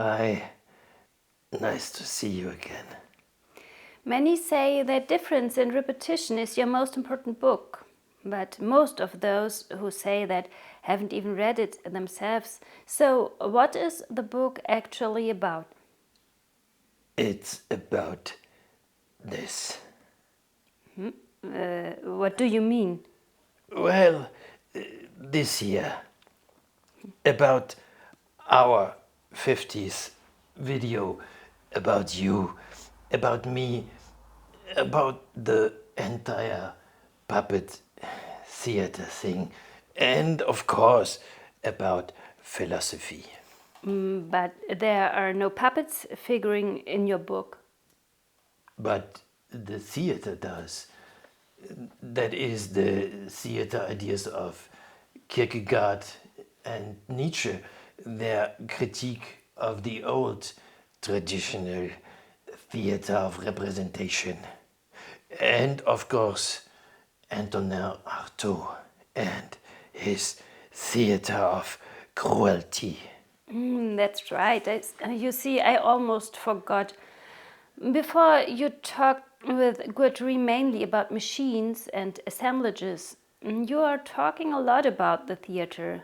Hi, nice to see you again. Many say that Difference in Repetition is your most important book, but most of those who say that haven't even read it themselves. So, what is the book actually about? It's about this. What do you mean? Well, this year, about our 50th video about you, about me, about the entire puppet theater thing, and of course, about philosophy. But there are no puppets figuring in your book. But the theater does. That is the theater ideas of Kierkegaard and Nietzsche, their critique of the old traditional theater of representation. And of course, Antonin Artaud and his theater of cruelty. That's right. You see, I almost forgot. Before you talked with Guattari mainly about machines and assemblages, you are talking a lot about the theater,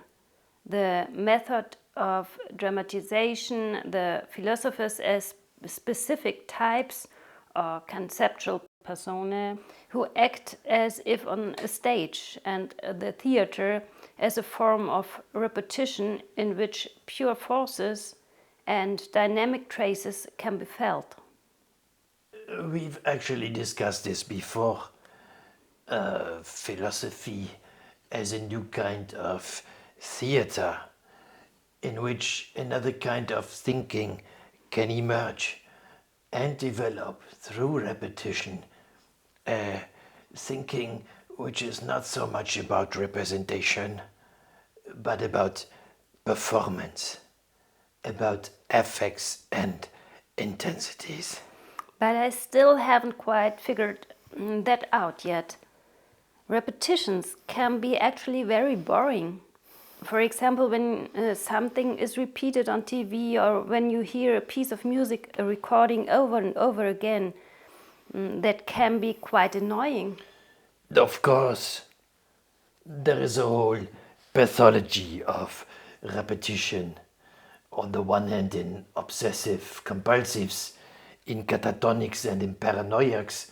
the method of dramatization, the philosophers as specific types or conceptual personae who act as if on a stage, and the theater as a form of repetition in which pure forces and dynamic traces can be felt. We've actually discussed this before. Philosophy as a new kind of theater in which another kind of thinking can emerge and develop through repetition. Thinking which is not so much about representation, but about performance, about affects and intensities. But I still haven't quite figured that out yet. Repetitions can be actually very boring. For example, when something is repeated on TV or when you hear a piece of music, a recording over and over again, that can be quite annoying. Of course, there is a whole pathology of repetition. On the one hand, in obsessive compulsives, in catatonics and in paranoiacs.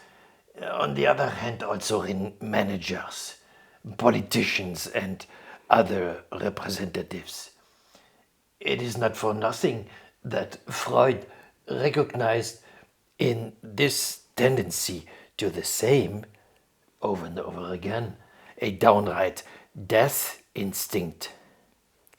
On the other hand, also in managers, politicians, and other representatives. It is not for nothing that Freud recognized in this tendency to the same, over and over again, a downright death instinct.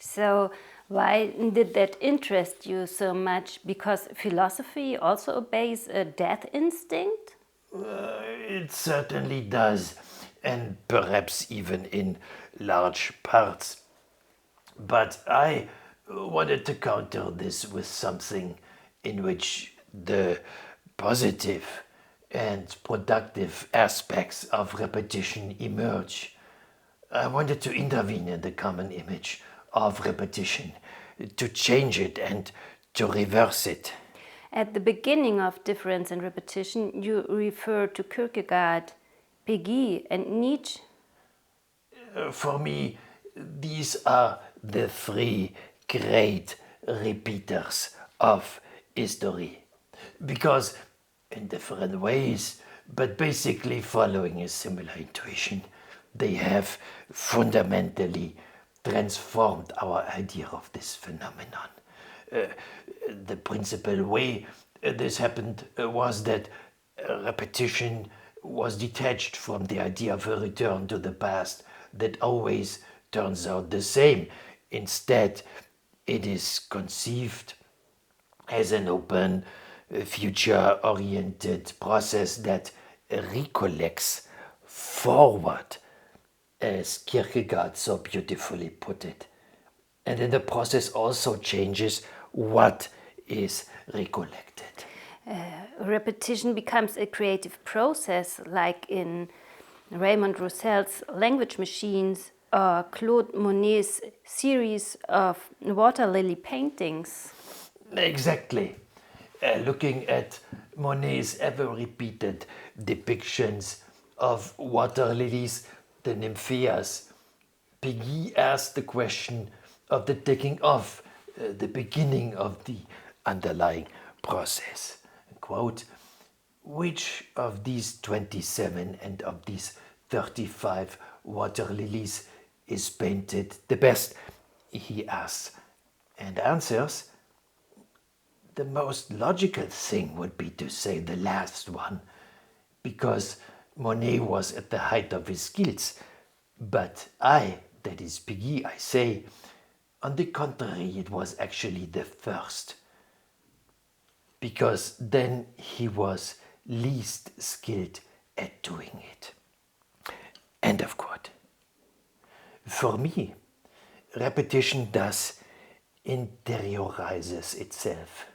So, why did that interest you so much? Because philosophy also obeys a death instinct? It certainly does, and perhaps even in large parts. But I wanted to counter this with something in which the positive and productive aspects of repetition emerge. I wanted to intervene in the common image of repetition, to change it and to reverse it. At the beginning of Difference and Repetition, you refer to Kierkegaard, Peggy, and Nietzsche. For me, these are the three great repeaters of history. Because, in different ways, but basically following a similar intuition, they have fundamentally transformed our idea of this phenomenon. Uh, the principal way this happened was that repetition was detached from the idea of a return to the past that always turns out the same. Instead, it is conceived as an open, future oriented process that recollects forward, as Kierkegaard so beautifully put it. And then the process also changes what is recollected. Repetition becomes a creative process, like in Raymond Roussell's Language Machines or Claude Monet's series of water lily paintings. Exactly. Looking at Monet's ever repeated depictions of water lilies, the nymphaeas, Peggy asked the question of the taking off, the beginning of the underlying process. Quote, which of these 27 and of these 35 water lilies is painted the best? He asks, and answers, the most logical thing would be to say the last one, because Monet was at the height of his skills. But I, that is Peggy, I say, on the contrary, it was actually the first, because then he was least skilled at doing it. End of quote. For me, repetition thus interiorizes itself.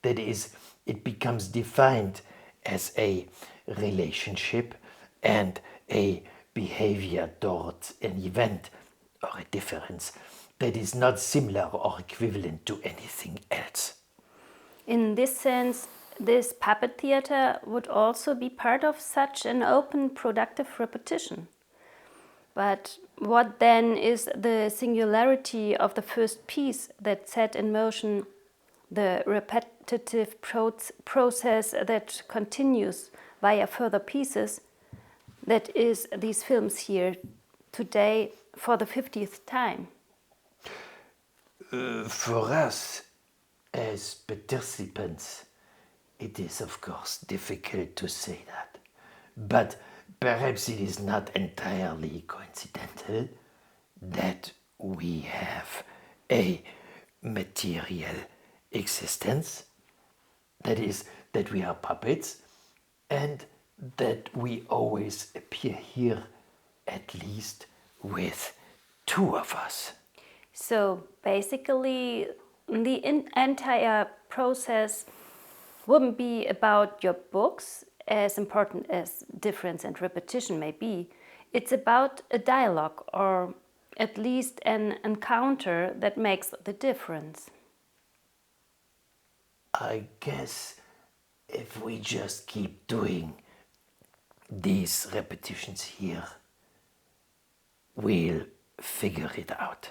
That is, it becomes defined as a relationship and a behavior towards an event or a difference that is not similar or equivalent to anything else. In this sense, this puppet theater would also be part of such an open, productive repetition. But what then is the singularity of the first piece that set in motion the repetitive process that continues via further pieces, that is these films here today for the 50th time? For us, as participants, it is of course difficult to say that. But perhaps it is not entirely coincidental that we have a material existence, that is, that we are puppets, and that we always appear here, at least with two of us. So basically, the entire process wouldn't be about your books, as important as difference and repetition may be. It's about a dialogue, or at least an encounter that makes the difference. I guess if we just keep doing these repetitions here, we'll figure it out.